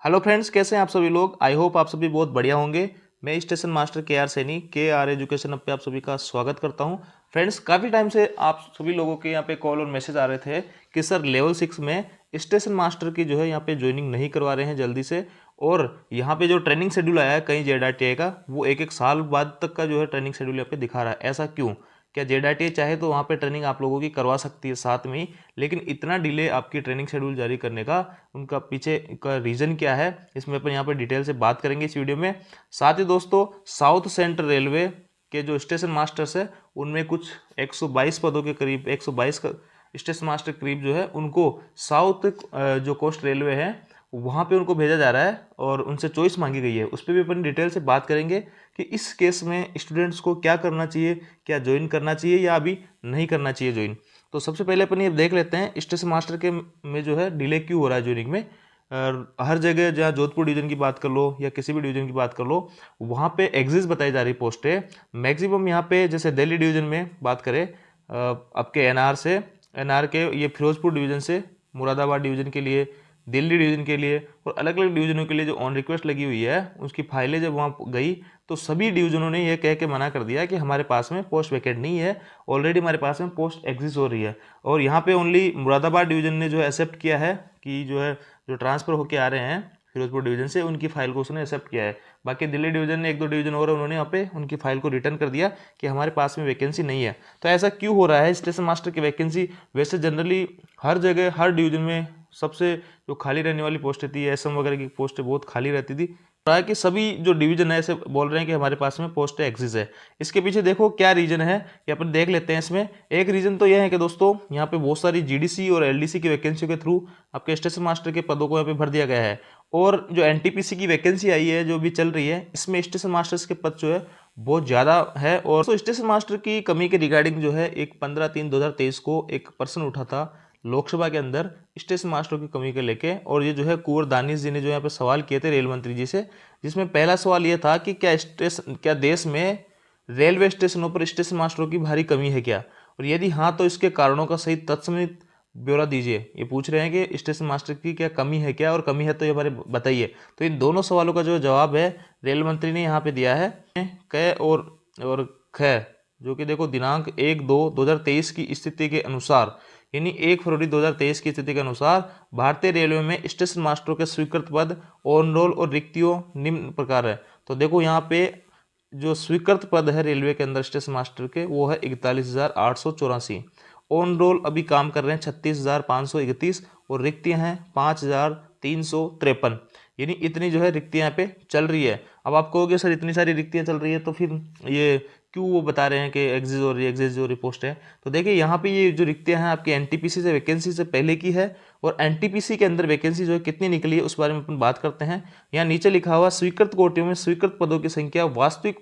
Hello friends, कैसे हैं आप सभी लोग। आई होप आप सभी बहुत बढ़िया होंगे। मैं स्टेशन मास्टर के आर सैनी के आर एजुकेशन अब पे आप सभी का स्वागत करता हूं। फ्रेंड्स, काफ़ी टाइम से आप सभी लोगों के यहाँ पे कॉल और मैसेज आ रहे थे कि सर लेवल 6 में स्टेशन मास्टर की जो है यहाँ पे ज्वाइनिंग नहीं करवा रहे हैं जल्दी से। और यहाँ पे जो ट्रेनिंग शेड्यूल आया है कहीं जेडआरटीआई का, वो एक एक साल बाद तक का जो है ट्रेनिंग शेड्यूल यहाँ पे दिखा रहा है। ऐसा क्यों? क्या जेडआरटीआई चाहे तो वहाँ पे ट्रेनिंग आप लोगों की करवा सकती है साथ में ही, लेकिन इतना डिले आपकी ट्रेनिंग शेड्यूल जारी करने का उनका पीछे का रीज़न क्या है, इसमें अपन यहाँ पे डिटेल से बात करेंगे इस वीडियो में। साथ ही दोस्तों, साउथ सेंट्रल रेलवे के जो स्टेशन मास्टर्स है उनमें कुछ 122 पदों के करीब 122 स्टेशन मास्टर करीब जो है उनको साउथ जो कोस्ट रेलवे है वहाँ पे उनको भेजा जा रहा है और उनसे चॉइस मांगी गई है। उस पर भी अपन डिटेल से बात करेंगे कि इस केस में स्टूडेंट्स को क्या करना चाहिए, क्या ज्वाइन करना चाहिए या अभी नहीं करना चाहिए ज्वाइन। तो सबसे पहले अपन ये देख लेते हैं स्टेशन मास्टर के में जो है डिले क्यों हो रहा है ज्वाइनिंग में। हर जगह जहाँ जोधपुर डिवीजन की बात कर लो या किसी भी डिवीजन की बात कर लो, वहाँ पे एग्जिस्ट बताई जा रही पोस्ट है मैक्सिमम। यहाँ पे जैसे दिल्ली डिवीजन में बात करें आपके एनआर के ये फिरोजपुर डिवीजन से मुरादाबाद डिवीजन के लिए, दिल्ली डिवीजन के लिए और अलग अलग डिवीजनों के लिए जो ऑन रिक्वेस्ट लगी हुई है उसकी फाइलें जब वहाँ गई तो सभी डिवीजनों ने यह कह के मना कर दिया कि हमारे पास में पोस्ट वैकेंट नहीं है, ऑलरेडी हमारे पास में पोस्ट एग्जिस्ट हो रही है। और यहाँ पे ओनली मुरादाबाद डिवीजन ने जो है एक्सेप्ट किया है कि जो है जो ट्रांसफ़र होके आ रहे हैं फिरोजपुर डिवीजन से उनकी फाइल को उसने एक्सेप्ट किया है। बाकी दिल्ली डिवीजन ने एक दो डिवीजन और उन्होंने यहाँ पे उनकी फाइल को रिटर्न कर दिया कि हमारे पास में वैकेंसी नहीं है। तो ऐसा क्यों हो रहा है? स्टेशन मास्टर की वैकेंसी वैसे जनरली हर जगह हर डिवीजन में सबसे जो खाली रहने वाली पोस्ट रहती है, एसएम वगैरह की पोस्ट बहुत खाली रहती थी। रहा है कि सभी जो डिवीजन है ऐसे बोल रहे हैं कि हमारे पास में पोस्ट एग्जिस्ट है। इसके पीछे देखो क्या रीजन है ये अपन देख लेते हैं। इसमें एक रीजन तो यह है कि दोस्तों यहाँ पे बहुत सारी जीडीसी और एलडीसी की वैकेंसी के थ्रू आपके स्टेशन मास्टर के पदों को यहाँ पे भर दिया गया है। और जो एनटीपीसी की वैकेंसी आई है जो भी चल रही है, इसमें स्टेशन मास्टर्स के पद जो है बहुत ज़्यादा है। और तो स्टेशन मास्टर की कमी के रिगार्डिंग जो है एक 15/3/2023 को एक प्रश्न उठा था लोकसभा के अंदर स्टेशन मास्टरों की कमी को लेके। और ये जो है कुंवर दानिश जी ने जो यहाँ पे सवाल किए थे रेल मंत्री जी से, जिसमें पहला सवाल ये था कि क्या देश में रेलवे स्टेशनों पर स्टेशन मास्टरों की भारी कमी है क्या, और यदि हाँ तो इसके कारणों का सही तत्समित ब्यौरा दीजिए। ये पूछ रहे हैं कि स्टेशन मास्टर की क्या कमी है क्या, और कमी है तो ये हमारे बताइए। तो इन दोनों सवालों का जो जवाब है रेल मंत्री ने यहाँ पे दिया है क और ख, जो कि देखो दिनांक 1/2/2023 की स्थिति के अनुसार, यानी 1 फरवरी 2023 की स्थिति के अनुसार भारतीय रेलवे में स्टेशन मास्टरों के स्वीकृत पद ऑन रोल और रिक्तियों निम्न प्रकार है। तो देखो यहाँ पे जो स्वीकृत पद है रेलवे के अंदर स्टेशन मास्टर के वो है 41,884। ऑन रोल अभी काम कर रहे हैं 36,531 और रिक्तियां हैं 5,353। यानी इतनी जो है रिक्तियां यहाँ पे चल रही है। अब आप कहोगे सर इतनी सारी रिक्तियां चल रही है तो फिर ये क्यों वो बता रहे हैं कि एग्जिस्ट जो पोस्ट है। तो देखिए यहाँ पे ये जो रिक्तियां हैं आपकी एनटीपीसी से वैकेंसी से पहले की है, और एनटीपीसी के अंदर वैकेंसी जो है कितनी निकली है उस बारे में अपन बात करते हैं। यहाँ नीचे लिखा हुआ स्वीकृत कोटियों में स्वीकृत पदों की संख्या वास्तविक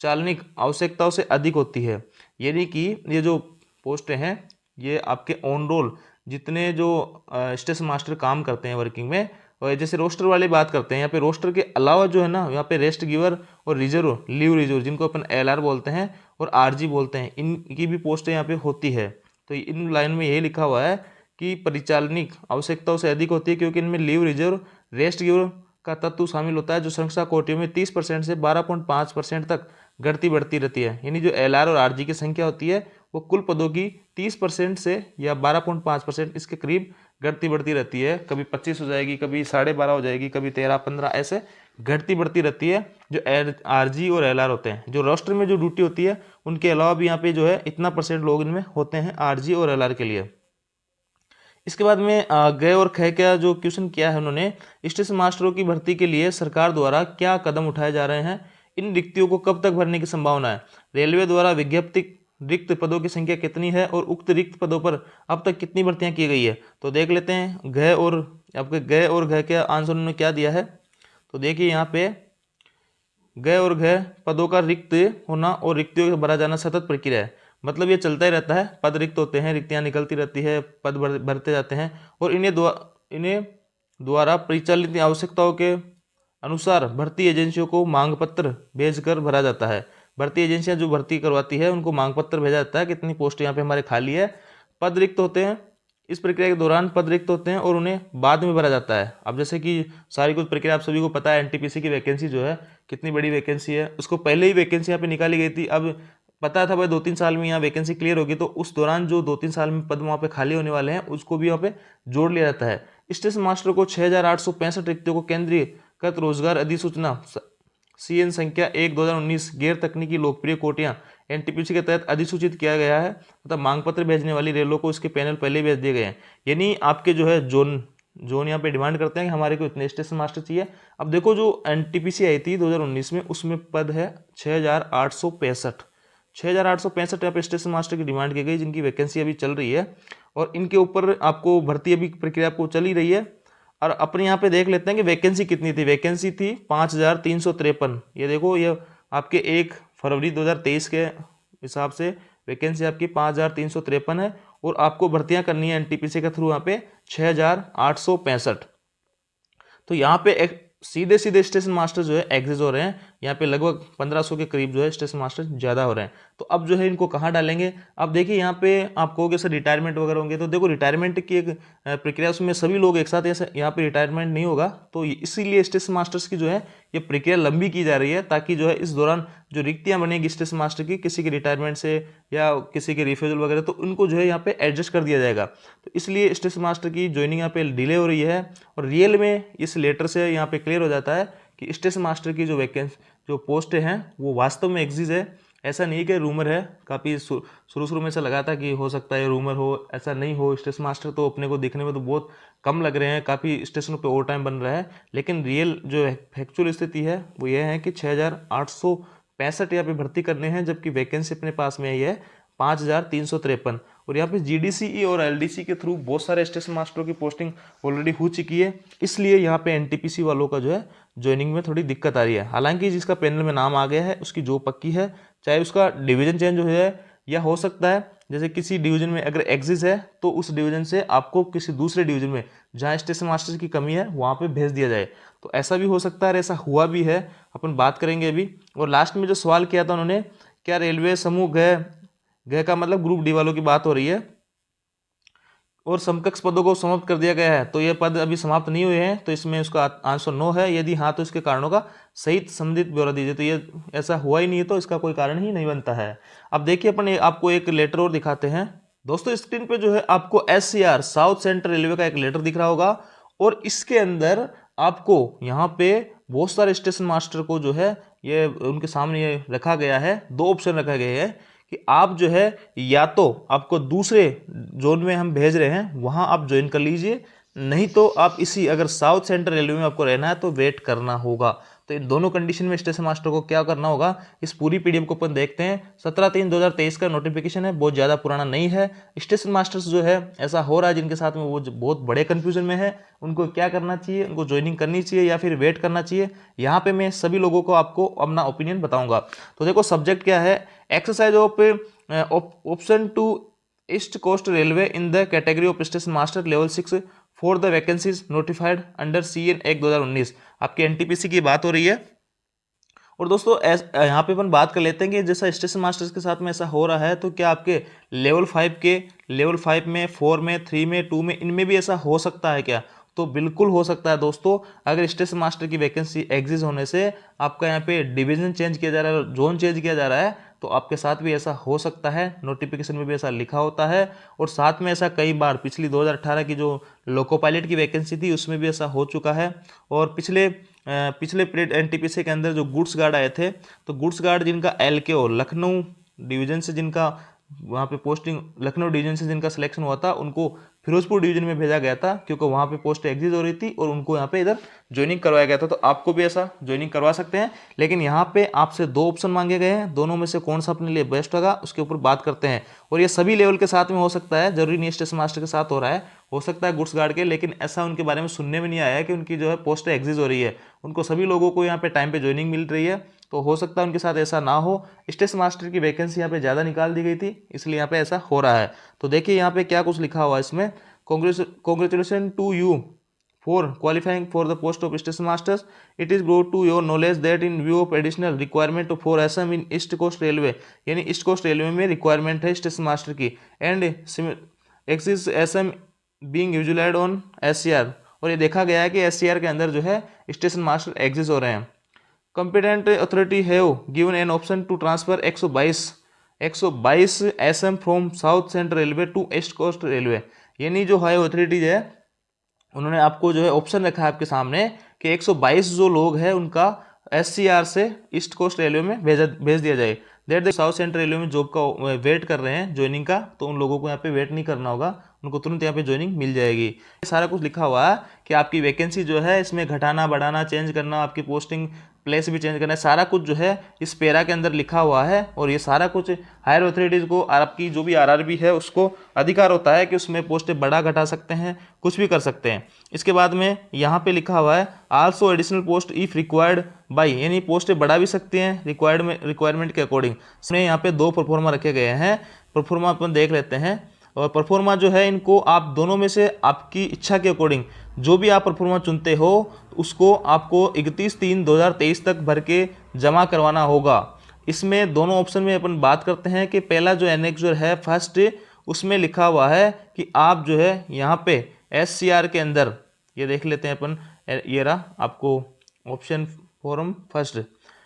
चालनिक आवश्यकताओं से अधिक होती है। यानी कि ये जो पोस्टें हैं ये आपके ऑन रोल जितने जो स्टेशन मास्टर काम करते हैं वर्किंग में, और जैसे रोस्टर वाली बात करते हैं यहाँ पे रोस्टर के अलावा जो है ना यहाँ पे रेस्ट गिवर और रिजर्व लीव रिजर्व जिनको अपन एलआर बोलते हैं और आरजी बोलते हैं, इनकी भी पोस्टें यहाँ पे होती है। तो इन लाइन में यही लिखा हुआ है कि परिचालनिक आवश्यकताओं से अधिक होती है, क्योंकि इनमें लीव रिजर्व रेस्ट गिवर का तत्व शामिल होता है जो संरक्षा कोटियों में 30% से 12.5% तक घटती बढ़ती रहती है। यानी जो एलआर और आरजी की संख्या होती है वो कुल पदों की 30% से या 12.5% इसके करीब घटती बढ़ती रहती है। कभी 25 हो जाएगी, कभी 12.5 हो जाएगी, कभी 13-15 ऐसे घटती बढ़ती रहती है जो आरजी और एलआर होते हैं। जो रोस्टर में जो ड्यूटी होती है उनके अलावा भी यहाँ पे जो है इतना % लोग इनमें होते हैं आरजी और एलआर के लिए। इसके बाद में गए और ख का जो क्वेश्चन किया है उन्होंने, स्टेशन मास्टरों की भर्ती के लिए सरकार द्वारा क्या कदम उठाए जा रहे हैं, इन रिक्तियों को कब तक भरने की संभावना है, रेलवे द्वारा विज्ञप्ति रिक्त पदों की संख्या कितनी है और उक्त रिक्त पदों पर अब तक कितनी भर्तियां की गई है। तो देख लेते हैं घ और आपके गए और घ के आंसर उन्होंने क्या दिया है। तो देखिए यहाँ पे गए और घ पदों का रिक्त होना और रिक्तियों का भरा जाना सतत प्रक्रिया है, मतलब ये चलता ही रहता है। पद रिक्त होते हैं, रिक्तियां निकलती रहती है, पद भरते जाते हैं और इन्हें द्वारा परिचालित आवश्यकताओं के अनुसार भर्ती एजेंसियों को मांग पत्र भेजकर भरा जाता है। भर्ती एजेंसियां जो भर्ती करवाती है उनको मांग पत्र भेजा जाता है कितनी पोस्ट यहाँ पे हमारे खाली है। पद रिक्त होते हैं इस प्रक्रिया के दौरान पद रिक्त होते हैं और उन्हें बाद में भरा जाता है। अब जैसे कि सारी कुछ प्रक्रिया आप सभी को पता है, एनटीपीसी की वैकेंसी जो है कितनी बड़ी वैकेंसी है, उसको पहले ही वैकेंसी यहाँ पे निकाली गई थी। अब पता था भाई 2-3 साल में यहाँ वैकेंसी क्लियर होगी, तो उस दौरान जो 2-3 साल में पद वहाँ पे खाली होने वाले हैं उसको भी यहाँ पे जोड़ लिया जाता है। स्टेशन मास्टर को 6,865 रिक्तियों को केंद्रीयकृत रोजगार अधिसूचना CN संख्या 1/2019 गैर तकनीकी लोकप्रिय कोटियां एनटीपीसी के तहत अधिसूचित किया गया है तथा मांग पत्र भेजने वाली रेलों को इसके पैनल पहले ही भेज दिए गए हैं। यानी आपके जो है जोन यहाँ पे डिमांड करते हैं कि हमारे को इतने स्टेशन मास्टर चाहिए। अब देखो जो एनटीपीसी आई थी 2019 में, उसमें पद है 6,865। 6,865 यहाँ पे स्टेशन मास्टर की डिमांड की गई, जिनकी वैकेंसी अभी चल रही है और इनके ऊपर आपको भर्ती अभी प्रक्रिया आपको चल ही रही है। और अपने यहाँ पे देख लेते हैं कि वैकेंसी कितनी थी। वैकेंसी थी 5,353। ये देखो, ये आपके 1 फरवरी 2023 के हिसाब से वैकेंसी आपकी 5,353 है और आपको भर्तियां करनी है एनटीपीसी के थ्रू यहाँ पे 6,865। तो यहाँ पे सीधे सीधे स्टेशन मास्टर जो है एग्जिट हो रहे हैं। यहाँ पे लगभग 1,500 के करीब जो है स्टेशन मास्टर ज़्यादा हो रहे हैं। तो अब जो है इनको कहाँ डालेंगे? अब देखिए यहाँ पे आप कहोगे सर रिटायरमेंट वगैरह होंगे, तो देखो रिटायरमेंट की एक प्रक्रिया, उसमें सभी लोग एक साथ ऐसे यहाँ पे रिटायरमेंट नहीं होगा। तो इसीलिए स्टेशन मास्टर्स की जो है ये प्रक्रिया लंबी की जा रही है, ताकि जो है इस दौरान जो रिक्तियाँ बनेगी स्टेशन मास्टर की, किसी के रिटायरमेंट से या किसी के रिफ्यूजल वगैरह, तो उनको जो है यहाँ पे एडजस्ट कर दिया जाएगा। तो इसलिए स्टेशन मास्टर की ज्वाइनिंग यहाँ पे डिले हो रही है। और रियल में इस लेटर से यहाँ पे क्लियर हो जाता है कि स्टेशन मास्टर की जो वैकेंसी जो पोस्ट हैं वो वास्तव में एग्जिस्ट है। ऐसा नहीं कि रूमर है। काफ़ी शुरू में ऐसा लगा था कि हो सकता है रूमर हो, ऐसा नहीं हो। स्टेशन मास्टर तो अपने को दिखने में तो बहुत कम लग रहे हैं, काफ़ी स्टेशनों पे ओवर टाइम बन रहा है, लेकिन रियल जो फैक्चुअल स्थिति है वो ये है कि 6,865 यहाँ पे भर्ती करने हैं, जबकि वैकेंसी अपने पास में आई है 5,353। और यहाँ पे जीडीसीई और एलडीसी के थ्रू बहुत सारे स्टेशन मास्टरों की पोस्टिंग ऑलरेडी हो चुकी है। इसलिए यहाँ पे एनटीपीसी वालों का जो है ज्वाइनिंग में थोड़ी दिक्कत आ रही है। हालांकि जिसका पैनल में नाम आ गया है उसकी जो पक्की है, चाहे उसका डिवीजन चेंज हो जाए या हो सकता है जैसे किसी डिवीजन में अगर एग्जिस्ट है तो उस डिवीजन से आपको किसी दूसरे डिवीजन में जहाँ स्टेशन मास्टर की कमी है वहाँ पे भेज दिया जाए। तो ऐसा भी हो सकता है और ऐसा हुआ भी है, अपन बात करेंगे अभी। और लास्ट में जो सवाल किया था उन्होंने, क्या रेलवे समूह गए का मतलब ग्रुप डी वालों की बात हो रही है और समकक्ष पदों को समाप्त कर दिया गया है, तो ये पद अभी समाप्त नहीं हुए हैं। तो इसमें उसका आंसर नो है। यदि हाँ तो इसके कारणों का सही संबंधित ब्यौरा दीजिए। तो ये ऐसा हुआ ही नहीं है, तो इसका कोई कारण ही नहीं बनता है। अब देखिए अपन आपको एक लेटर और दिखाते हैं। दोस्तों स्क्रीन पे जो है आपको SCR साउथ सेंट्रल रेलवे का एक लेटर दिख रहा होगा और इसके अंदर आपको यहाँ पे बहुत सारे स्टेशन मास्टर को जो है ये उनके सामने ये रखा गया है। 2 ऑप्शन रखा गया है कि आप जो है या तो आपको दूसरे जोन में हम भेज रहे हैं वहां आप ज्वाइन कर लीजिए, नहीं तो आप इसी अगर साउथ सेंट्रल रेलवे में आपको रहना है तो वेट करना होगा। तो इन दोनों कंडीशन में स्टेशन मास्टर को क्या करना होगा, इस पूरी पीडीएफ को अपन देखते हैं। 17/3/2023 का नोटिफिकेशन है, बहुत ज़्यादा पुराना नहीं है। स्टेशन मास्टर्स जो है ऐसा हो रहा है जिनके साथ में वो बहुत बड़े कंफ्यूजन में है, उनको क्या करना चाहिए, उनको ज्वाइनिंग करनी चाहिए या फिर वेट करना चाहिए। यहाँ पे मैं सभी लोगों को आपको अपना ओपिनियन बताऊंगा। तो देखो सब्जेक्ट क्या है, exercise of option 2 east coast railway in the category of station master level 6 for the vacancies notified under CN act 2019। आपकी एनटीपीसी की बात हो रही है। और दोस्तों यहाँ पे अपन बात कर लेते हैं कि जैसा स्टेशन मास्टर्स के साथ में ऐसा हो रहा है, तो क्या आपके लेवल 5 में 4 में 3 में 2 में इनमें भी ऐसा हो सकता है क्या? तो बिल्कुल हो सकता है दोस्तों। अगर स्टेशन मास्टर की वैकेंसी एग्जिस्ट होने से आपका यहाँ पे डिवीजन चेंज किया जा रहा है, जोन चेंज किया जा रहा है, तो आपके साथ भी ऐसा हो सकता है। नोटिफिकेशन में भी ऐसा लिखा होता है और साथ में ऐसा कई बार पिछली 2018 की जो लोको पायलट की वैकेंसी थी उसमें भी ऐसा हो चुका है। और पिछले एनटीपीसी के अंदर जो गुड्स गार्ड आए थे, तो गुड्स गार्ड जिनका LKO लखनऊ डिवीजन से जिनका वहाँ पे पोस्टिंग लखनऊ डिवीजन से जिनका सिलेक्शन हुआ था, उनको फिरोजपुर डिवीजन में भेजा गया था क्योंकि वहाँ पे पोस्ट एग्जिस्ट हो रही थी और उनको यहाँ पे इधर ज्वाइनिंग करवाया गया था। तो आपको भी ऐसा ज्वाइनिंग करवा सकते हैं, लेकिन यहाँ पे आपसे 2 ऑप्शन मांगे गए हैं। दोनों में से कौन सा अपने लिए बेस्ट होगा उसके ऊपर बात करते हैं। और ये सभी लेवल के साथ में हो सकता है, जरूरी नहीं स्टेशन मास्टर के साथ हो रहा है, हो सकता है गुड्स गार्ड के, लेकिन ऐसा उनके बारे में सुनने में नहीं आया है कि उनकी जो है पोस्ट एग्जिस्ट हो रही है। उनको सभी लोगों को यहाँ पे टाइम पे ज्वाइनिंग मिल रही है, तो हो सकता है उनके साथ ऐसा ना हो। स्टेशन मास्टर की वैकेंसी यहाँ पे ज़्यादा निकाल दी गई थी, इसलिए यहाँ पे ऐसा हो रहा है। तो देखिए यहाँ पे क्या कुछ लिखा हुआ है इसमें, congratulations to you for qualifying for the post of station masters. It is brought to your knowledge that in view of additional requirement for SM in East Coast Railway, यानी ईस्ट कोस्ट रेलवे में requirement है station master की, and axis SM being utilised on SCR, और ये देखा गया है कि SCR के अंदर जो है स्टेशन मास्टर एग्जिस्ट हो रहे हैं। Competent authority have given an option to transfer 122 SM from south central railway to east coast railway, यानी जो हाई अथॉरिटीज है उन्होंने आपको जो है ऑप्शन रखा है आपके सामने कि 122 जो लोग हैं उनका SCR से ईस्ट कोस्ट रेलवे में भेज दिया जाए। दैट साउथ सेंट्रल रेलवे में जॉब का वेट कर रहे हैं ज्वाइनिंग का, तो उन लोगों को यहाँ पे वेट नहीं करना होगा, उनको तुरंत यहाँ पे ज्वाइनिंग मिल जाएगी। सारा कुछ लिखा हुआ है कि आपकी वैकेंसी जो है इसमें घटाना बढ़ाना चेंज करना, आपकी पोस्टिंग प्लेस भी चेंज करना है, सारा कुछ जो है इस पेरा के अंदर लिखा हुआ है। और ये सारा कुछ हायर अथॉरिटीज़ को, आपकी जो भी RRB है उसको अधिकार होता है कि उसमें पोस्टें बढ़ा घटा सकते हैं, कुछ भी कर सकते हैं। इसके बाद में यहाँ पे लिखा हुआ है also additional post if required by, यानी पोस्टें बढ़ा भी सकती हैं रिक्वायरमेंट के अकॉर्डिंग। इसमें यहाँ पे 2 परफॉर्मा रखे गए हैं, परफॉर्मा अपन देख लेते हैं। और परफॉर्मा जो है इनको आप दोनों में से आपकी इच्छा के अकॉर्डिंग जो भी आप परफॉर्मा चुनते हो उसको आपको 31/3/2023 तक भर के जमा करवाना होगा। इसमें दोनों ऑप्शन में अपन बात करते हैं कि पहला जो एनेक्सर है फर्स्ट, उसमें लिखा हुआ है कि आप जो है यहाँ पे SCR के अंदर, ये देख लेते हैं अपन, ये रहा आपको ऑप्शन फॉर्म फर्स्ट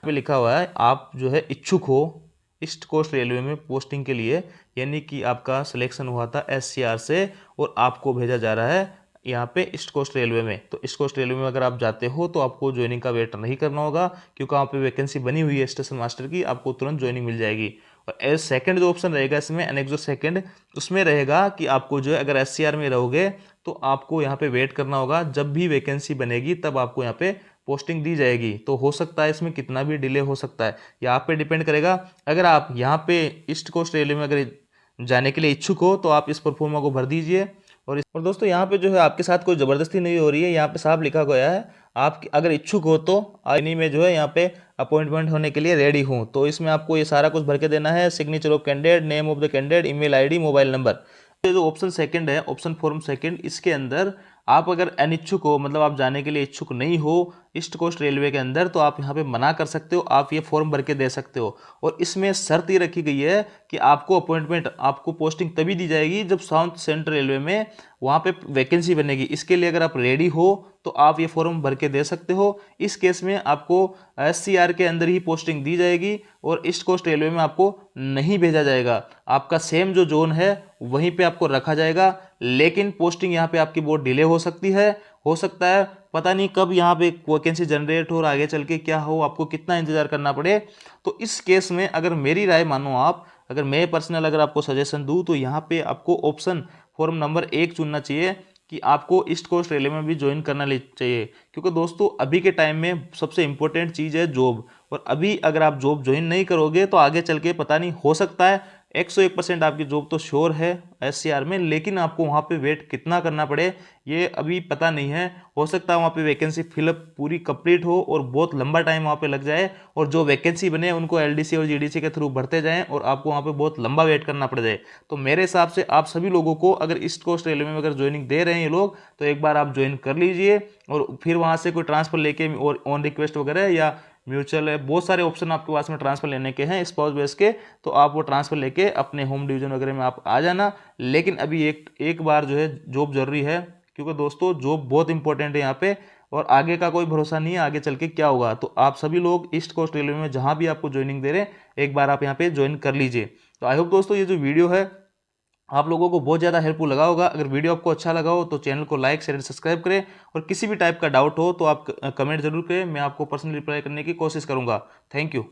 पे लिखा हुआ है आप जो है इच्छुक हो ईस्ट कोस्ट रेलवे में पोस्टिंग के लिए, यानी कि आपका सिलेक्शन हुआ था SCR से और आपको भेजा जा रहा है यहाँ पे ईस्ट कोस्ट रेलवे में। तो ईस्ट कोस्ट रेलवे में अगर आप जाते हो तो आपको ज्वाइनिंग का वेट नहीं करना होगा, क्योंकि वहाँ पे वैकेंसी बनी हुई है स्टेशन मास्टर की, आपको तुरंत ज्वाइनिंग मिल जाएगी। और एज सेकंड जो ऑप्शन रहेगा इसमें एनेक्सो सेकंड, उसमें रहेगा कि आपको जो है अगर SCR में रहोगे तो आपको यहाँ पे वेट करना होगा, जब भी वैकेंसी बनेगी तब आपको यहाँ पे पोस्टिंग दी जाएगी। तो हो सकता है इसमें कितना भी डिले हो सकता है, ये आप पे डिपेंड करेगा। अगर आप यहाँ पे ईस्ट कोस्ट रेलवे में अगर जाने के लिए इच्छुक हो तो आप इस परफॉर्मा को भर दीजिए। और दोस्तों यहाँ पे जो है आपके साथ कोई ज़बरदस्ती नहीं हो रही है, यहाँ पे साफ लिखा गया है आप अगर इच्छुक हो तो इन्हीं में जो है यहाँ पे अपॉइंटमेंट होने के लिए रेडी हूँ। तो इसमें आपको ये सारा कुछ भर के देना है, signature of candidate, name of the candidate, email ID, mobile number. ये जो ऑप्शन सेकंड है, ऑप्शन फॉर्म सेकंड, इसके अंदर आप अगर अनिच्छुक हो, मतलब आप जाने के लिए इच्छुक नहीं हो ईस्ट कोस्ट रेलवे के अंदर, तो आप यहाँ पे मना कर सकते हो, आप ये फॉर्म भर के दे सकते हो। और इसमें शर्त ये रखी गई है कि आपको अपॉइंटमेंट, आपको पोस्टिंग तभी दी जाएगी जब साउथ सेंट्रल रेलवे में वहाँ पे वैकेंसी बनेगी। इसके लिए अगर आप रेडी हो तो आप ये फॉर्म भर के दे सकते हो। इस केस में आपको SCR के अंदर ही पोस्टिंग दी जाएगी और ईस्ट कोस्ट रेलवे में आपको नहीं भेजा जाएगा। आपका सेम जो जोन है वहीं पे आपको रखा जाएगा, लेकिन पोस्टिंग यहाँ पे आपकी बहुत डिले हो सकती है। हो सकता है पता नहीं कब यहाँ पे वैकेंसी जनरेट हो और आगे चल के क्या हो, आपको कितना इंतजार करना पड़े। तो इस केस में अगर मेरी राय मानो आप, अगर मैं पर्सनल अगर आपको सजेशन दूं तो यहाँ पे आपको ऑप्शन फॉर्म नंबर 1 चुनना चाहिए कि आपको ईस्ट कोस्ट रेलवे में भी ज्वाइन करना चाहिए। क्योंकि दोस्तों अभी के टाइम में सबसे इंपॉर्टेंट चीज़ है जॉब, और अभी अगर आप जॉब ज्वाइन नहीं करोगे तो आगे चल के पता नहीं, हो सकता है 101% आपकी जॉब तो श्योर है SCR में, लेकिन आपको वहाँ पे वेट कितना करना पड़े ये अभी पता नहीं है। हो सकता है वहाँ पे वैकेंसी फिलअप पूरी कंप्लीट हो और बहुत लंबा टाइम वहाँ पे लग जाए, और जो वैकेंसी बने उनको LDC और GDC के थ्रू भरते जाएं और आपको वहाँ पे बहुत लंबा वेट करना पड़ जाए। तो मेरे हिसाब से आप सभी लोगों को, अगर ईस्ट कोस्ट रेलवे में अगर ज्वाइनिंग दे रहे हैं ये लोग, तो एक बार आप ज्वाइन कर लीजिए और फिर वहाँ से कोई ट्रांसफर लेके और ऑन रिक्वेस्ट वगैरह या म्यूचुअल है, बहुत सारे ऑप्शन आपके पास में ट्रांसफर लेने के हैं स्पाउस बेस के, तो आप वो ट्रांसफर लेके अपने होम डिवीजन वगैरह में आप आ जाना। लेकिन अभी एक बार जो है जॉब जरूरी है, क्योंकि दोस्तों जॉब बहुत इंपॉर्टेंट है यहाँ पे, और आगे का कोई भरोसा नहीं है आगे चल के क्या होगा। तो आप सभी लोग ईस्ट कोस्ट रेलवे में जहाँ भी आपको ज्वाइनिंग दे रहे हैं एक बार आप यहाँ पे ज्वाइन कर लीजिए। तो आई होप दोस्तों ये जो वीडियो है आप लोगों को बहुत ज़्यादा हेल्पफुल लगा होगा। अगर वीडियो आपको अच्छा लगा हो तो चैनल को लाइक शेयर सब्सक्राइब करें, और किसी भी टाइप का डाउट हो तो आप कमेंट जरूर करें, मैं आपको पर्सनली रिप्लाई करने की कोशिश करूंगा। Thank you.